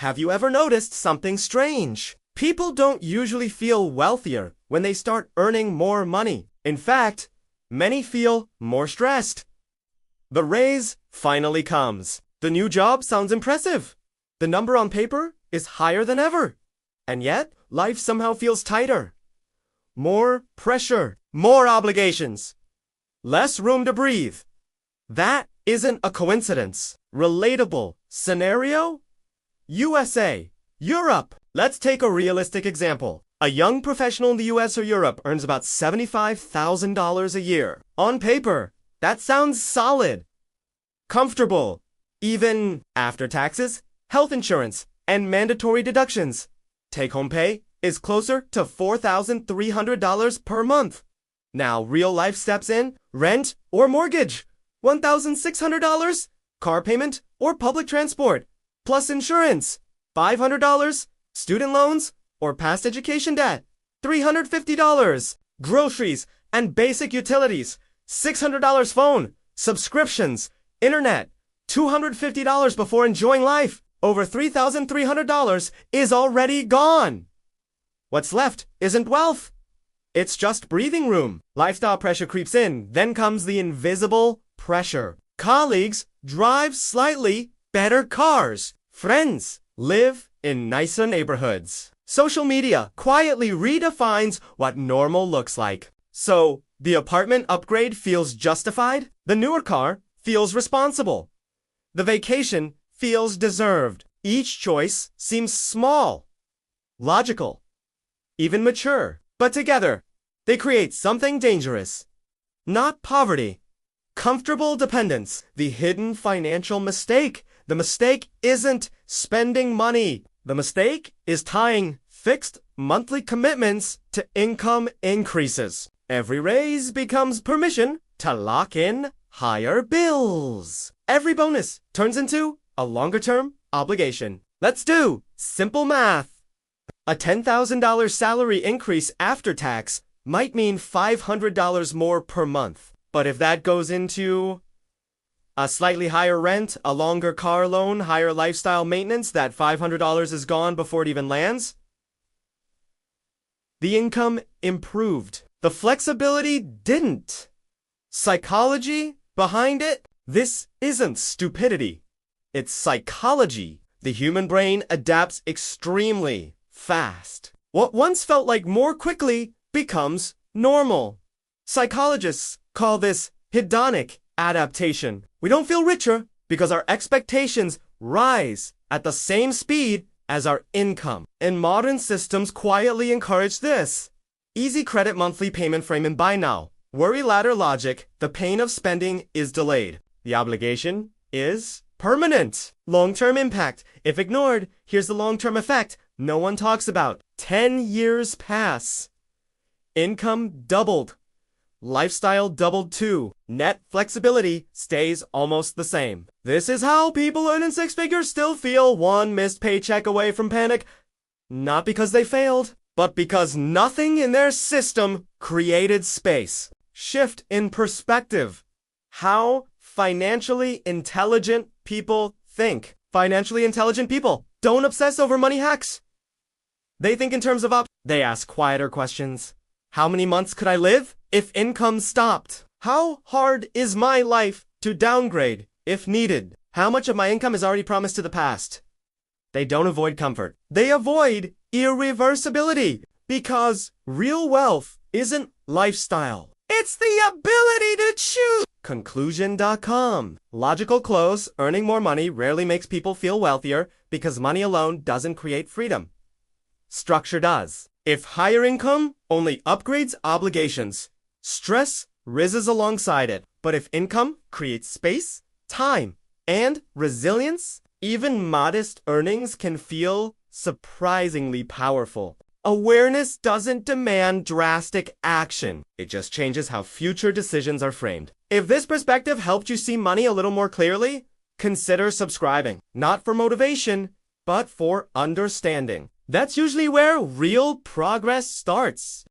Have you ever noticed something strange? People don't usually feel wealthier when they start earning more money. In fact, many feel more stressed. The raise finally comes. The new job sounds impressive. The number on paper is higher than ever. And yet, life somehow feels tighter. More pressure, more obligations, less room to breathe. That isn't a coincidence. Relatable scenario? USA, Europe. Let's take a realistic example. A young professional in the US or Europe earns about $75,000 a year. On paper, that sounds solid, comfortable, even after taxes, health insurance, and mandatory deductions. Take-home pay is closer to $4,300 per month. Now real life steps in, rent or mortgage, $1,600, car payment or public transport, plus insurance, $500, student loans or past education debt, $350, groceries and basic utilities, $600 phone, subscriptions, internet, $250 before enjoying life. Over $3,300 is already gone. What's left isn't wealth. It's just breathing room. Lifestyle pressure creeps in, then comes the invisible pressure. Colleagues drive slightly better cars. Friends live in nicer neighborhoods. Social media quietly redefines what normal looks like. So, the apartment upgrade feels justified. The newer car feels responsible. The vacation feels deserved. Each choice seems small, logical, even mature. But together, they create something dangerous. Not poverty, comfortable dependence. The hidden financial mistake. The mistake isn't spending money. The mistake is tying fixed monthly commitments to income increases. Every raise becomes permission to lock in higher bills. Every bonus turns into a longer-term obligation. Let's do simple math. A $10,000 salary increase after tax might mean $500 more per month. But if that goes into a slightly higher rent, a longer car loan, higher lifestyle maintenance, that $500 is gone before it even lands. The income improved. The flexibility didn't. Psychology behind it? This isn't stupidity. It's psychology. The human brain adapts extremely fast. What once felt like more quickly becomes normal. Psychologists call this hedonic adaptation. We don't feel richer because our expectations rise at the same speed as our income. And modern systems quietly encourage this. Easy credit monthly payment frame and buy now. Worry ladder logic, the pain of spending is delayed. The obligation is permanent. Long-term impact. If ignored, here's the long-term effect no one talks about. 10 years pass. Income doubled. Lifestyle doubled too. Net flexibility stays almost the same. This is how people earning six figures still feel one missed paycheck away from panic. Not because they failed, but because nothing in their system created space. Shift in perspective. How financially intelligent people think. Financially intelligent people don't obsess over money hacks. They think in terms of They ask quieter questions. How many months could I live if income stopped? How hard is my life to downgrade if needed? How much of my income is already promised to the past? They don't avoid comfort. They avoid irreversibility because real wealth isn't lifestyle. It's the ability to choose. Conclusion.com. Logical close, earning more money rarely makes people feel wealthier because money alone doesn't create freedom. Structure does. If higher income only upgrades obligations, stress rises alongside it. But if income creates space, time, and resilience, even modest earnings can feel surprisingly powerful. Awareness doesn't demand drastic action. It just changes how future decisions are framed. If this perspective helped you see money a little more clearly, consider subscribing. Not for motivation, but for understanding. That's usually where real progress starts.